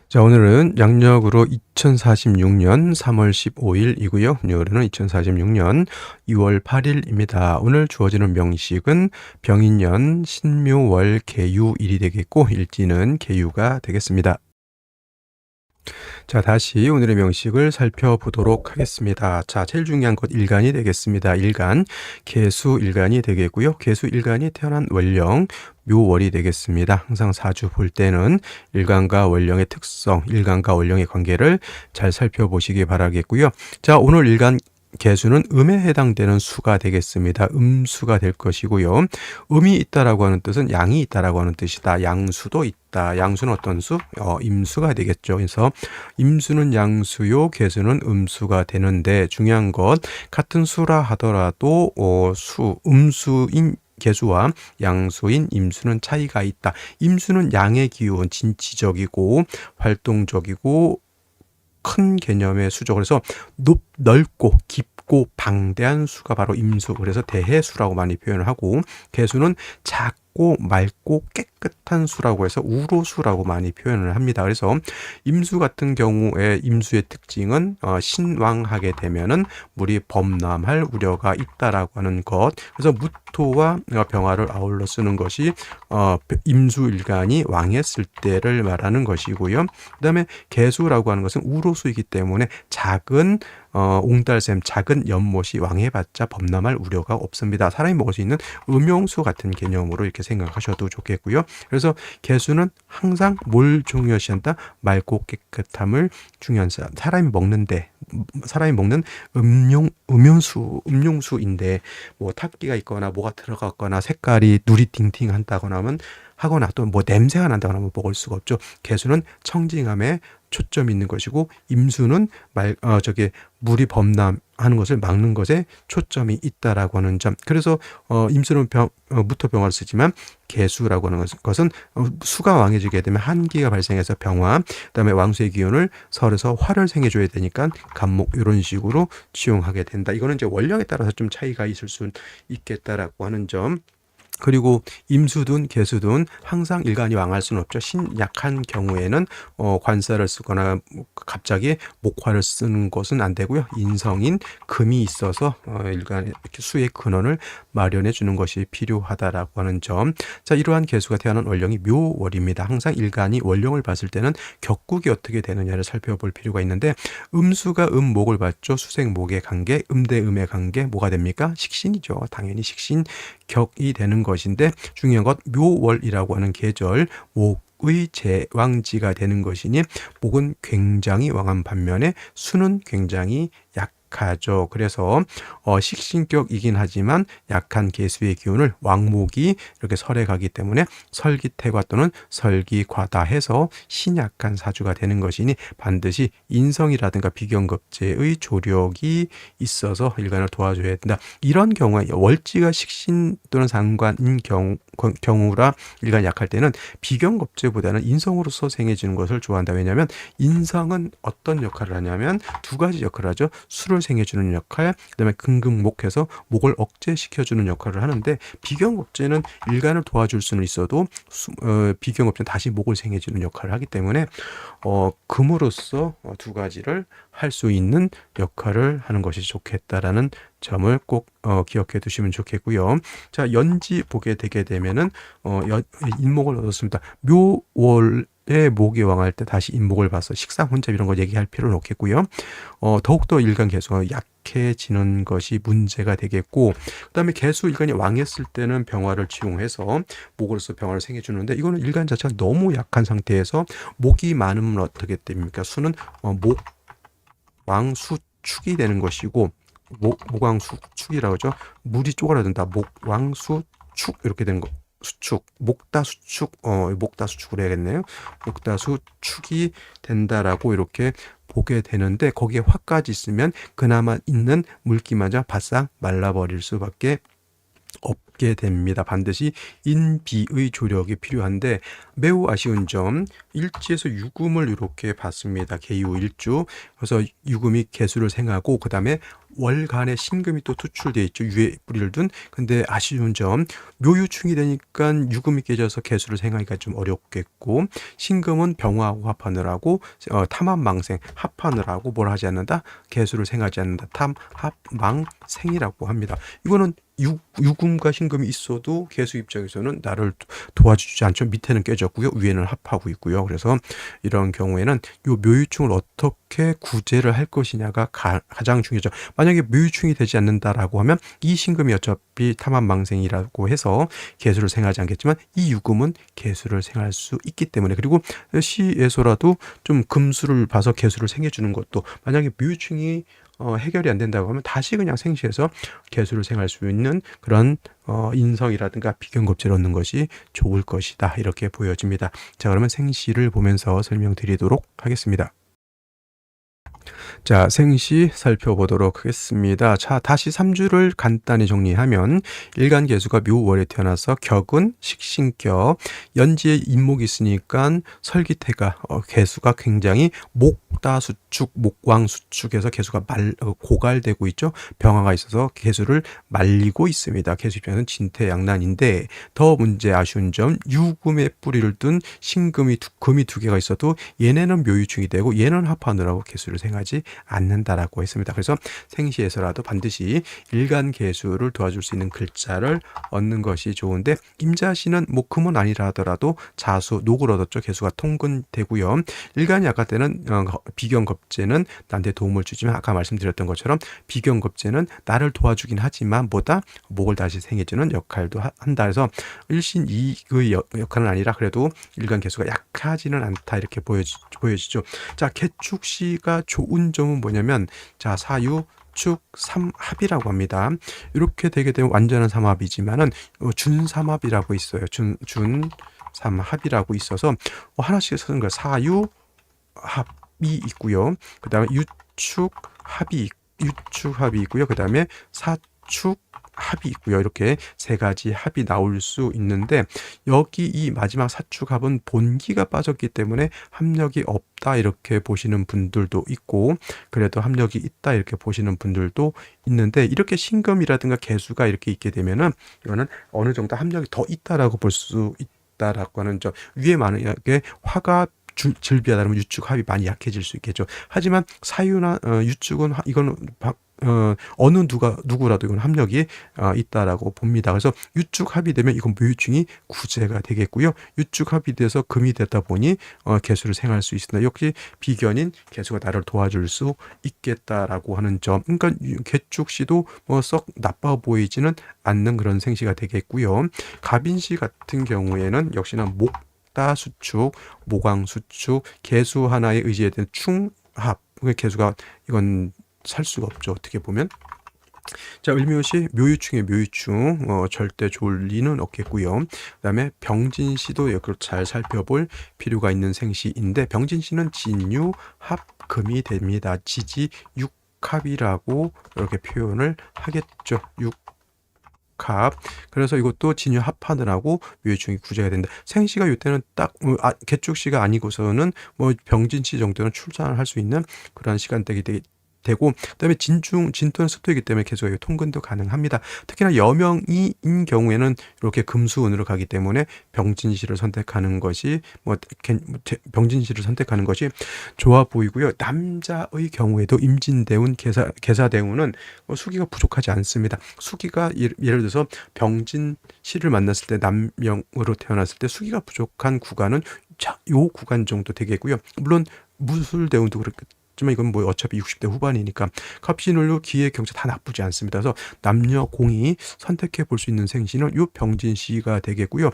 자, 오늘은 양력으로 2046년 3월 15일이고요. 요일은 2046년 2월 8일입니다. 오늘 주어지는 명식은 병인년 신묘월 계유일이 되겠고 일지는 계유가 되겠습니다. 자, 다시 오늘의 명식을 살펴보도록 하겠습니다. 자, 제일 중요한 것 일간이 되겠습니다. 일간, 계수일간이 되겠고요. 계수일간이 태어난 월령, 묘월이 되겠습니다. 항상 사주 볼 때는 일간과 월령의 특성, 일간과 월령의 관계를 잘 살펴보시기 바라겠고요. 자, 오늘 일간 개수는 음에 해당되는 수가 되겠습니다. 음수가 될 것이고요. 음이 있다라고 하는 뜻은 양이 있다라고 하는 뜻이다. 양수도 있다. 양수는 어떤 수? 임수가 되겠죠. 그래서 임수는 양수요, 개수는 음수가 되는데 중요한 것 같은 수라 하더라도 음수인 개수와 양수인 임수는 차이가 있다. 임수는 양의 기운, 진취적이고 활동적이고 큰 개념의 수죠. 그래서 넓고 깊고 방대한 수가 바로 임수. 그래서 대해수라고 많이 표현을 하고, 개수는 작고 맑고 깨끗한 수라고 해서 우로수라고 많이 표현을 합니다. 그래서 임수 같은 경우에 임수의 특징은 신왕하게 되면은 물이 범람할 우려가 있다라고 하는 것. 그래서 무토와 병화를 아울러 쓰는 것이 임수일간이 왕했을 때를 말하는 것이고요. 그다음에 개수라고 하는 것은 우로수이기 때문에 작은 옹달샘, 작은 연못이 왕해봤자 범람할 우려가 없습니다. 사람이 먹을 수 있는 음용수 같은 개념으로 이렇게 생각하셔도 좋겠고요. 그래서 개수는 항상 뭘 중요시한다? 맑고 깨끗함을 중요한 사람이 먹는 음용수인데 뭐 탁기가 있거나 뭐가 들어갔거나 색깔이 누리 팅팅한다거나 하거나 또 뭐 냄새가 난다거나 하면 먹을 수가 없죠. 개수는 청징함에 초점이 있는 것이고 임수는 물이 범람하는 것을 막는 것에 초점이 있다라고 하는 점. 그래서 임수는 무토 병화를 쓰지만 개수라고 하는 것은 수가 왕해지게 되면 한기가 발생해서 병화, 그다음에 왕수의 기운을 설에서 화를 생해줘야 되니까 간목 이런 식으로 치용하게 된다. 이거는 이제 원령에 따라서 좀 차이가 있을 수 있겠다라고 하는 점. 그리고 임수든 개수든 항상 일간이 왕할 수는 없죠. 신약한 경우에는 관사를 쓰거나 갑자기 목화를 쓰는 것은 안 되고요. 인성인 금이 있어서 일간 수의 근원을 마련해 주는 것이 필요하다라고 하는 점. 자, 이러한 개수가 태어난 월령이 묘월입니다. 항상 일간이 월령을 봤을 때는 격국이 어떻게 되느냐를 살펴볼 필요가 있는데 음수가 음목을 봤죠. 수생목의 관계, 음대음의 관계 뭐가 됩니까? 식신이죠. 당연히 식신 격이 되는 것인데 중요한 것 묘월이라고 하는 계절 목의 제왕지가 되는 것이니 목은 굉장히 왕한 반면에 수는 굉장히 약하죠. 그래서 식신격이긴 하지만 약한 개수의 기운을 왕목이 이렇게 설에 가기 때문에 설기태과 또는 설기과다 해서 신약한 사주가 되는 것이니 반드시 인성이라든가 비경급제의 조력이 있어서 일간을 도와줘야 된다. 이런 경우에 월지가 식신 또는 상관인 경우라 일간 약할 때는 비경급제보다는 인성으로서 생해지는 것을 좋아한다. 왜냐하면 인성은 어떤 역할을 하냐면 두 가지 역할을 하죠. 수를 생해주는 역할, 그다음에 금극목해서 목을 억제시켜주는 역할을 하는데 비경급제는 일간을 도와줄 수는 있어도 비경급제는 다시 목을 생해주는 역할을 하기 때문에 금으로서 두 가지를 할 수 있는 역할을 하는 것이 좋겠다라는 점을 꼭 기억해 두시면 좋겠고요. 자, 연지 보게 되게 되면은 인목을 얻었습니다. 묘월에 목이 왕할 때 다시 인목을 봐서 식상 혼잡 이런 거 얘기할 필요는 없겠고요. 더욱더 일간 개수가 약해지는 것이 문제가 되겠고, 그다음에 개수 일간이 왕했을 때는 병화를 치용해서 목으로서 병화를 생해주는데 이거는 일간 자체가 너무 약한 상태에서 목이 많으면 어떻게 됩니까? 수는 목 왕수축이 되는 것이고 목왕수축이라고 하죠. 물이 쪼그라든다. 목왕수축 이렇게 되는 거. 수축, 목다수축, 목다수축을 해야겠네요. 목다수축이 된다라고 이렇게 보게 되는데 거기에 화까지 있으면 그나마 있는 물기마저 바싹 말라버릴 수밖에 있게 됩니다. 반드시 인비의 조력이 필요한데 매우 아쉬운 점 일지에서 유금을 이렇게 봤습니다. 개유 일주. 그래서 유금이 개수를 생하고 그다음에 월간에 신금이 또 투출되어 있죠. 유의 뿌리를 둔. 근데 아쉬운 점 묘유충이 되니까 유금이 깨져서 개수를 생하기가 좀 어렵겠고 신금은 병화하고 합하느라고 탐합망생 합하느라고 뭘 하지 않는다? 개수를 생하지 않는다. 탐합망생이라고 합니다. 이거는 유금과 신금이 있어도 개수 입장에서는 나를 도와주지 않죠. 밑에는 깨졌고요. 위에는 합하고 있고요. 그래서 이런 경우에는 이 묘유충을 어떻게 구제를 할 것이냐가 가장 중요하죠. 만약에 묘유충이 되지 않는다라고 하면 이 신금이 어차피 탐합망생이라고 해서 개수를 생하지 않겠지만 이 유금은 개수를 생할 수 있기 때문에 그리고 시에서라도 좀 금수를 봐서 개수를 생해주는 것도 만약에 묘유충이 해결이 안 된다고 하면 다시 그냥 생시해서 개수를 생할 수 있는 그런 인성이라든가 비견겁제를 얻는 것이 좋을 것이다. 이렇게 보여집니다. 자, 그러면 생시를 보면서 설명드리도록 하겠습니다. 자, 생시 살펴보도록 하겠습니다. 자, 다시 3주를 간단히 정리하면 일간계수가 묘월에 태어나서 격은 식신격, 연지에 인목이 있으니까 설기태가 계수가 굉장히 목다수축, 목광수축해서 계수가 고갈되고 있죠. 병화가 있어서 계수를 말리고 있습니다. 계수 입장에서는 진퇴양난인데 더 문제 아쉬운 점 유금의 뿌리를 둔 신금이 금이 두 개가 있어도 얘네는 묘유충이 되고 얘는 합하느라고 계수를 생하지 않는다라고 했습니다. 그래서 생시에서라도 반드시 일간계수를 도와줄 수 있는 글자를 얻는 것이 좋은데 임자시는 뭐 금은 아니라 하더라도 자수 녹을 얻었죠. 계수가 통근되고요. 일간이 아까 때는 비견겁제는 나한테 도움을 주지만 아까 말씀드렸던 것처럼 비견겁제는 나를 도와주긴 하지만 뭐다 목을 다시 생해주는 역할도 한다. 해서 일신이의 역할은 아니라 그래도 일간계수가 약하지는 않다 이렇게 보여지죠. 자, 개축시가 좋은 점은 뭐냐면 자 사유 축 삼합이라고 합니다. 이렇게 되게 되면 완전한 삼합이지만은 준삼합이라고 있어요. 준 삼합이라고 있어서 하나씩 쓰는 거 사유 합이 있고요. 그 다음에 유축합이 있고요. 그 다음에 사축 합이 있고요. 이렇게 세 가지 합이 나올 수 있는데 여기 이 마지막 사축합은 본기가 빠졌기 때문에 합력이 없다 이렇게 보시는 분들도 있고 그래도 합력이 있다 이렇게 보시는 분들도 있는데 이렇게 신금이라든가 개수가 이렇게 있게 되면은 이거는 어느 정도 합력이 더 있다라고 볼 수 있다라고 하는 점 위에 만약에 화가 질비하다면 유축합이 많이 약해질 수 있겠죠. 하지만 사유나 유축은 이거는 어느 누구라도 이건 합력이 있다라고 봅니다. 그래서 유축합이 되면 이건 묘유충이 구제가 되겠고요. 유축합이 돼서 금이 되다 보니 개수를 생할 수 있습니다. 역시 비견인 개수가 나를 도와줄 수 있겠다라고 하는 점. 그러니까 개축시도 뭐 썩 나빠 보이지는 않는 그런 생시가 되겠고요. 갑인시 같은 경우에는 역시나 목다수축, 모광수축, 개수 하나에 의지된 충합. 개수가 이건 살 수가 없죠. 어떻게 보면. 자, 을묘시 묘유충의 묘유충 절대 좋을 리는 없겠고요. 그다음에 병진시도 이걸 잘 살펴볼 필요가 있는 생시인데 병진시는 진유 합금이 됩니다. 지지 육합이라고 이렇게 표현을 하겠죠. 합. 그래서 이것도 진유 합하느라고 묘유충이 구제가 된다. 생시가 이때는 딱 개축시가 아니고서는 뭐 병진시 정도는 출산을 할 수 있는 그런 시간대가 되고 그다음에 진토는 습도이기 때문에 계속 통근도 가능합니다. 특히나 여명이인 경우에는 이렇게 금수운으로 가기 때문에 병진시를 선택하는 것이 병진시를 선택하는 것이 좋아 보이고요. 남자의 경우에도 임진대운, 계사대운은 수기가 부족하지 않습니다. 수기가 예를 들어서 병진시를 만났을 때 남명으로 태어났을 때 수기가 부족한 구간은 요 구간 정도 되겠고요. 물론 무술대운도 그렇겠지만 이건 뭐 어차피 60대 후반이니까 갑신을요 기회 경제 다 나쁘지 않습니다. 그래서 남녀 공이 선택해 볼 수 있는 생시는 요 병진시가 되겠고요.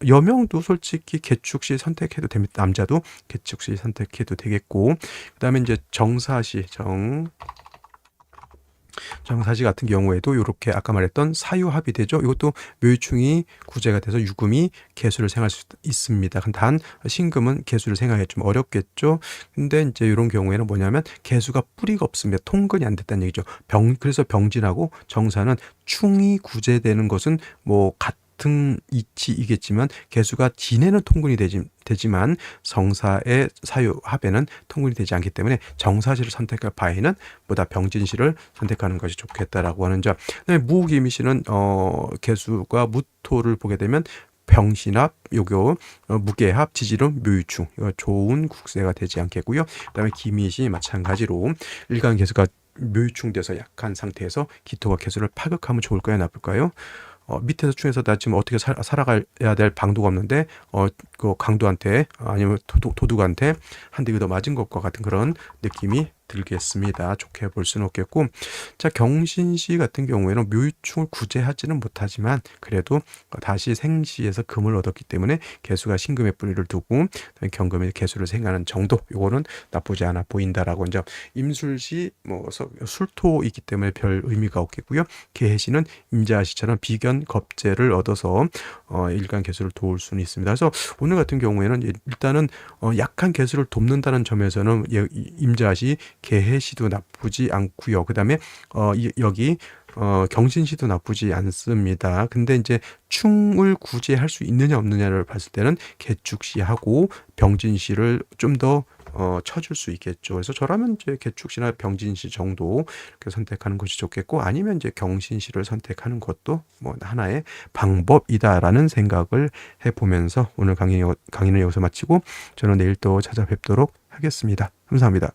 여명도 솔직히 개축시 선택해도 됩니다. 남자도 개축시 선택해도 되겠고 그다음에 이제 정사시 정사시 같은 경우에도 요렇게 아까 말했던 사유합이 되죠. 이것도 묘유충이 구제가 돼서 유금이 개수를 생할 수 있습니다. 단 신금은 개수를 생하기 좀 어렵겠죠. 근데 이제 이런 경우에는 뭐냐면 개수가 뿌리가 없습니다. 통근이 안 됐다는 얘기죠. 그래서 병진하고 정사는 충이 구제되는 것은 뭐 같은 이치이겠지만 개수가 진에는 통근이 되지만 정사의 사유합에는 통근이 되지 않기 때문에 정사시를 선택할 바에는 보다 병진시를 선택하는 것이 좋겠다라고 하는 점. 그다음에 무기미시는 개수가 무토를 보게 되면 병신합, 요교, 무게합, 지지름, 묘유충, 좋은 국세가 되지 않겠고요. 그다음에 기미시 마찬가지로 일간 개수가 묘유충돼서 약한 상태에서 기토가 개수를 파극하면 좋을까요, 나쁠까요? 밑에서 중에서 나 지금 어떻게 살아가야 될 방도가 없는데 그 강도한테 아니면 도둑한테 한 대 얻어 맞은 것과 같은 그런 느낌이 들겠습니다. 좋게 볼 수는 없겠고, 자 경신시 같은 경우에는 묘유충을 구제하지는 못하지만 그래도 다시 생시에서 금을 얻었기 때문에 개수가 신금의 뿌리를 두고 경금의 개수를 생하는 정도, 요거는 나쁘지 않아 보인다라고. 이제 임술시 뭐 술토이기 때문에 별 의미가 없겠고요. 개해시는 임자시처럼 비견 겁재를 얻어서 일간 개수를 도울 수는 있습니다. 그래서 오늘 같은 경우에는 일단은 약한 개수를 돕는다는 점에서는 임자시 개해시도 나쁘지 않고요. 그 다음에 여기 경신시도 나쁘지 않습니다. 근데 이제 충을 구제할 수 있느냐 없느냐를 봤을 때는 개축시하고 병진시를 좀 더 쳐줄 수 있겠죠. 그래서 저라면 이제 개축시나 병진시 정도 이렇게 선택하는 것이 좋겠고, 아니면 이제 경신시를 선택하는 것도 뭐 하나의 방법이다라는 생각을 해보면서 오늘 강의는 여기서 마치고 저는 내일 또 찾아뵙도록 하겠습니다. 감사합니다.